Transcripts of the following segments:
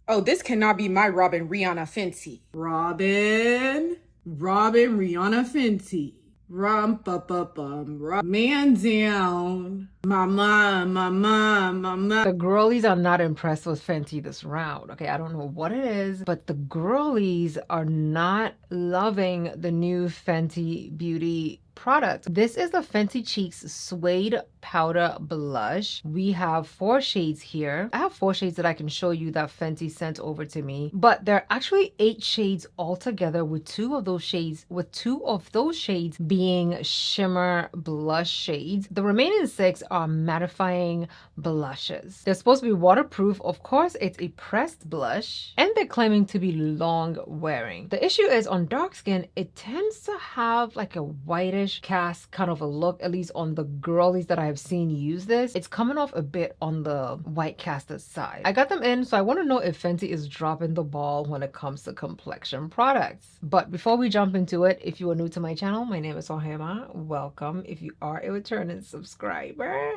Oh, this cannot be my Robin Rihanna Fenty. Robin Rihanna Fenty. Rum pa pa bum, man down. Mama. The girlies are not impressed with Fenty this round. Okay, I don't know what it is, but the girlies are not loving the new Fenty Beauty product. This is the Fenty Cheeks Suede Powder Blush. We have 4 shades here. I have 4 shades that I can show you that Fenty sent over to me, but there are actually 8 shades altogether, with 2 of those shades being shimmer blush shades. The remaining 6 are mattifying blushes. They're supposed to be waterproof. Of course, it's a pressed blush, and they're claiming to be long wearing. The issue is on dark skin, it tends to have like a whitish cast kind of a look, at least on the girlies that I have seen use this. It's coming off a bit on the white casted side. I got them in, so I want to know if Fenty is dropping the ball when it comes to complexion products. But before we jump into it, if you are new to my channel, my name is Ohemaa. Welcome. If you are a returning subscriber,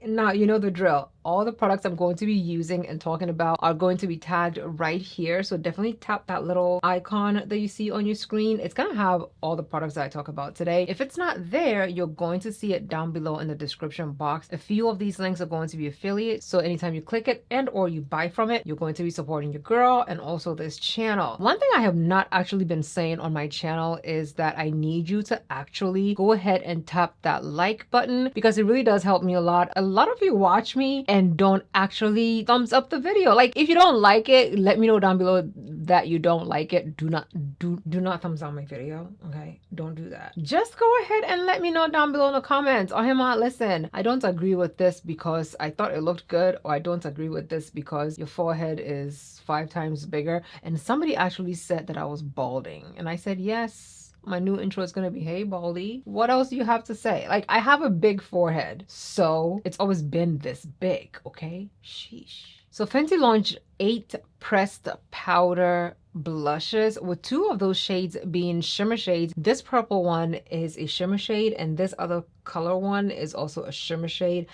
now you know the drill. All the products I'm going to be using and talking about are going to be tagged right here. So definitely tap that little icon that you see on your screen. It's going to have all the products that I talk about today. If it's not there, you're going to see it down below in the description box. A few of these links are going to be affiliates. So anytime you click it and or you buy from it, you're going to be supporting your girl and also this channel. One thing I have not actually been saying on my channel is that I need you to actually go ahead and tap that like button, because it really does help me a lot. A lot of you watch me and don't actually thumbs up the video. Like, if you don't like it, let me know down below that you don't like it. Do not thumbs down my video, okay? Don't do that. Just go ahead and let me know down below in the comments. Ohemaa, listen, I don't agree with this because I thought it looked good, or I don't agree with this because your forehead is 5 times bigger. And somebody actually said that I was balding, and I said yes. My new intro is gonna be, hey baldy, what else do you have to say? Like, I have a big forehead, so it's always been this big, okay? Sheesh. So Fenty launched 8 pressed powder blushes, with 2 of those shades being shimmer shades. This purple one is a shimmer shade, and this other color one is also a shimmer shade.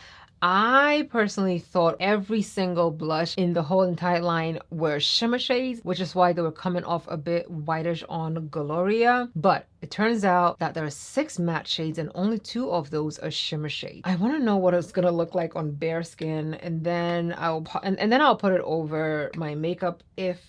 I personally thought every single blush in the whole entire line were shimmer shades, which is why they were coming off a bit whitish on Gloria. But it turns out that there are 6 matte shades and only 2 of those are shimmer shades. I want to know what it's gonna look like on bare skin, and then I'll put it over my makeup if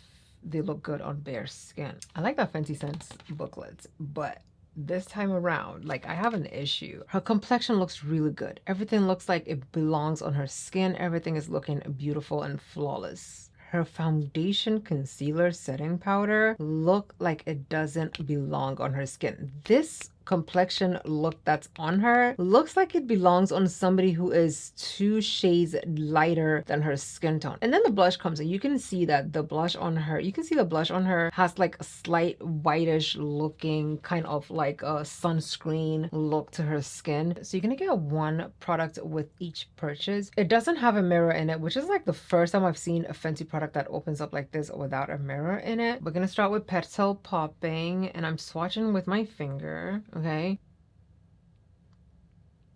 they look good on bare skin. I like that Fenty Scents booklets, but this time around, like, I have an issue. Her complexion looks really good. Everything looks like it belongs on her skin. Everything is looking beautiful and flawless. Her foundation, concealer, setting powder look like it doesn't belong on her skin. This complexion look that's on her looks like it belongs on somebody who is 2 shades lighter than her skin tone. And then the blush comes in. You can see that the blush on her, has like a slight whitish looking, kind of like a sunscreen look to her skin. So you're gonna get 1 product with each purchase. It doesn't have a mirror in it, which is like the first time I've seen a Fenty product that opens up like this without a mirror in it. We're gonna start with Petal Popping, and I'm swatching with my finger. Okay,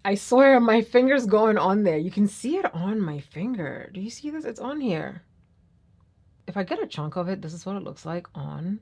I swear my finger's going on there. You can see it on my finger. Do you see this? It's on here. If I get a chunk of it, this is what it looks like on.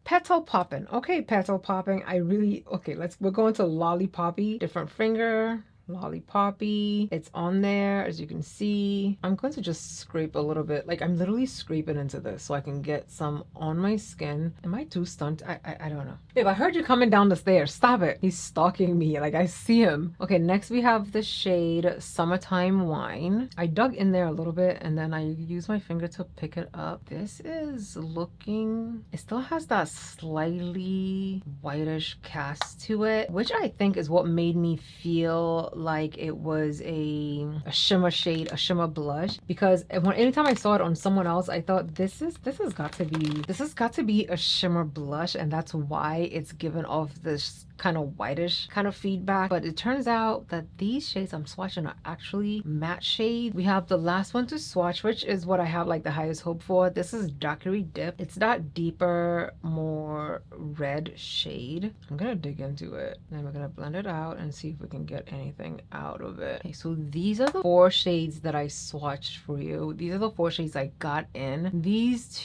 Petal Popping. Okay, Petal Popping. We're going to Lollipoppy. Different finger. Lollipoppy. It's on there, as you can see. I'm going to just scrape a little bit. Like, I'm literally scraping into this so I can get some on my skin. Am I too stunted? I don't know. Babe, I heard you coming down the stairs. Stop it. He's stalking me. Like, I see him. Okay, next we have the shade Summertime Wine. I dug in there a little bit, and then I used my finger to pick it up. This is looking... It still has that slightly whitish cast to it, which I think is what made me feel like it was a shimmer shade, a shimmer blush, because anytime I saw it on someone else, I thought this has got to be a shimmer blush, and that's why it's given off this kind of whitish kind of feedback, but it turns out that these shades I'm swatching are actually matte shades. We have the last one to swatch, which is what I have like the highest hope for. This is Daiquiri Dip. It's that deeper, more red shade. I'm gonna dig into it and we're gonna blend it out and see if we can get anything out of it. Okay, so these are the 4 shades that I swatched for you. These are the 4 shades I got in. These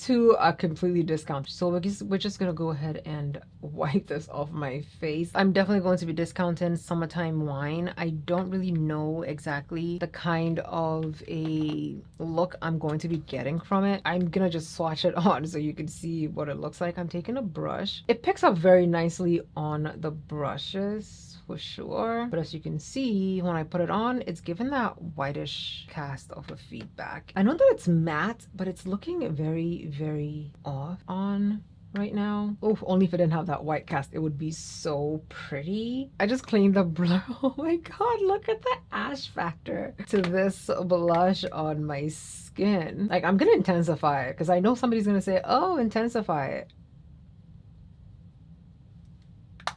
two are completely discounted, so we're just gonna go ahead and wipe this off my face. I'm definitely going to be discounting Summertime Wine. I don't really know exactly the kind of a look I'm going to be getting from it. I'm gonna just swatch it on so you can see what it looks like. I'm taking a brush. It picks up very nicely on the brushes for sure, but as you can see, when I put it on, it's given that whitish cast of a feedback. I know that it's matte, but it's looking very, very off on right now. Oh, only if it didn't have that white cast, it would be so pretty. I just cleaned the blush. Oh my god, look at the ash factor to this blush on my skin. Like, I'm gonna intensify it because I know somebody's gonna say, oh, intensify it.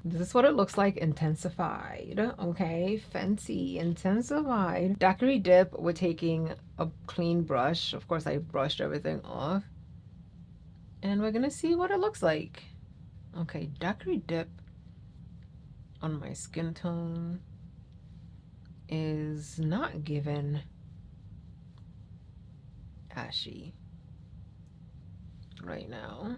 This is what it looks like intensified. Okay, Fenty intensified. Daiquiri Dip, we're taking a clean brush. Of course, I brushed everything off. And we're gonna see what it looks like. Okay, Daiquiri Dip on my skin tone is not given ashy right now.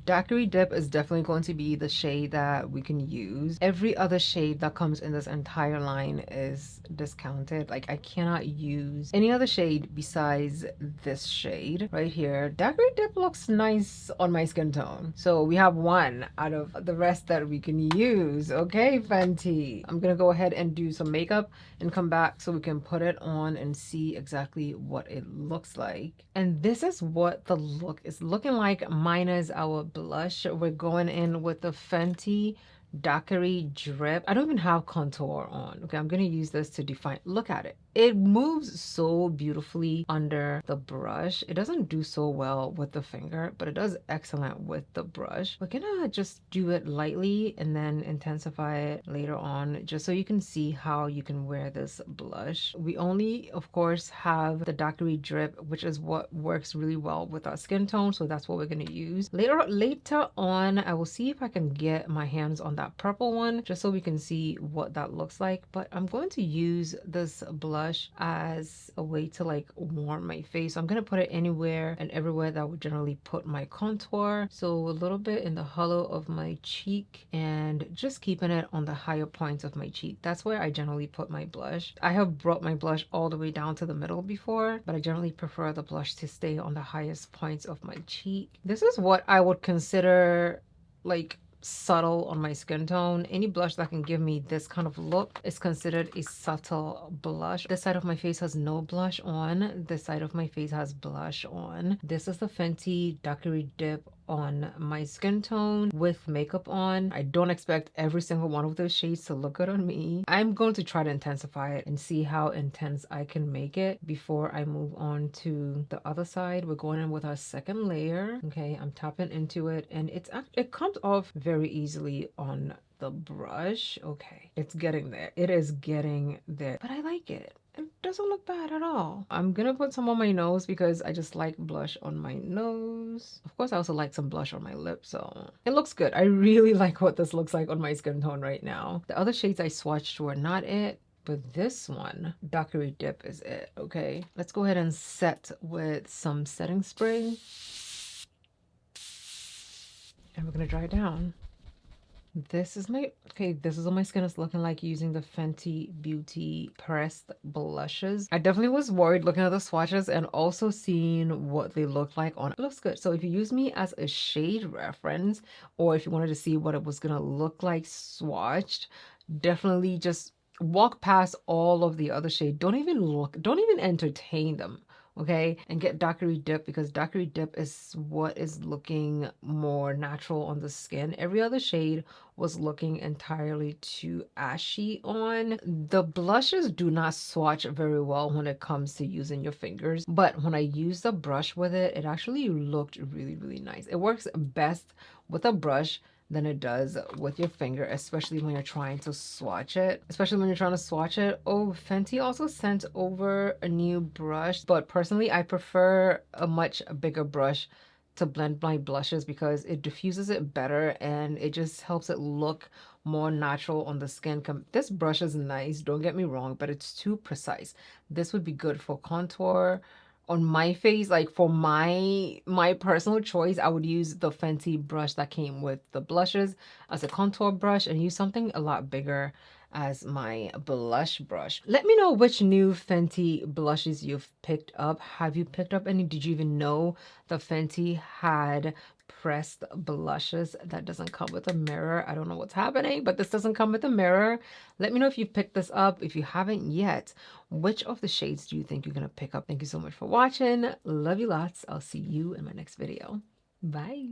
Daiquiri Dip is definitely going to be the shade that we can use. Every other shade that comes in this entire line is discounted. Like, I cannot use any other shade besides this shade right here. Daiquiri Dip looks nice on my skin tone. So we have one out of the rest that we can use. Okay, Fenty. I'm gonna go ahead and do some makeup and come back so we can put it on and see exactly what it looks like. And this is what the look is looking like minus our blush. We're going in with the Fenty Daiquiri Drip. I don't even have contour on. Okay, I'm gonna use this to define. Look at it. It moves so beautifully under the brush. It doesn't do so well with the finger, but it does excellent with the brush. We're gonna just do it lightly and then intensify it later on, just so you can see how you can wear this blush. We only, of course, have the Daiquiri Drip, which is what works really well with our skin tone, so that's what we're gonna use. Later on, I will see if I can get my hands on that purple one, just so we can see what that looks like. But I'm going to use this blush as a way to like warm my face. So I'm gonna put it anywhere and everywhere that I would generally put my contour. So a little bit in the hollow of my cheek and just keeping it on the higher points of my cheek. That's where I generally put my blush. I have brought my blush all the way down to the middle before, but I generally prefer the blush to stay on the highest points of my cheek. This is what I would consider like subtle on my skin tone. Any blush that can give me this kind of look is considered a subtle blush. This side of my face has no blush on. This side of my face has blush on. This is the Fenty Daiquiri Dip on my skin tone with makeup on. I don't expect every single one of those shades to look good on me. I'm going to try to intensify it and see how intense I can make it before I move on to the other side. We're going in with our second layer. Okay, I'm tapping into it and it comes off very easily on the brush. Okay, it's getting there. It is getting there, but I like it. It doesn't look bad at all. I'm gonna put some on my nose because I just like blush on my nose. Of course, I also like some blush on my lips, so it looks good. I really like what this looks like on my skin tone right now. The other shades I swatched were not it, but this one, Daiquiri Dip, is it. Okay, let's go ahead and set with some setting spray. And we're gonna dry it down. This is my, okay, this is what my skin is looking like using the Fenty Beauty pressed blushes. I definitely was worried looking at the swatches and also seeing what they look like on. It looks good. So if you use me as a shade reference, or if you wanted to see what it was gonna look like swatched, definitely just walk past all of the other shade. Don't even look, don't even entertain them. okay? And get Daiquiri Dip because Daiquiri Dip is what is looking more natural on the skin. Every other shade was looking entirely too ashy on. The blushes do not swatch very well when it comes to using your fingers, but when I used the brush with it, it actually looked really, really nice. It works best with a brush than it does with your finger, especially when you're trying to swatch it. Oh, Fenty also sent over a new brush, but personally, I prefer a much bigger brush to blend my blushes because it diffuses it better and it just helps it look more natural on the skin. This brush is nice, don't get me wrong, but it's too precise. This would be good for contour on my face. Like for my personal choice, I would use the Fenty brush that came with the blushes as a contour brush and use something a lot bigger as my blush brush. Let me know which new Fenty blushes you've picked up. Have you picked up any? Did you even know the Fenty had pressed blushes? That doesn't come with a mirror. I don't know what's happening, but this doesn't come with a mirror. Let me know if you've picked this up. If you haven't yet, which of the shades do you think you're gonna pick up? Thank you so much for watching. Love you lots. I'll see you in my next video. Bye.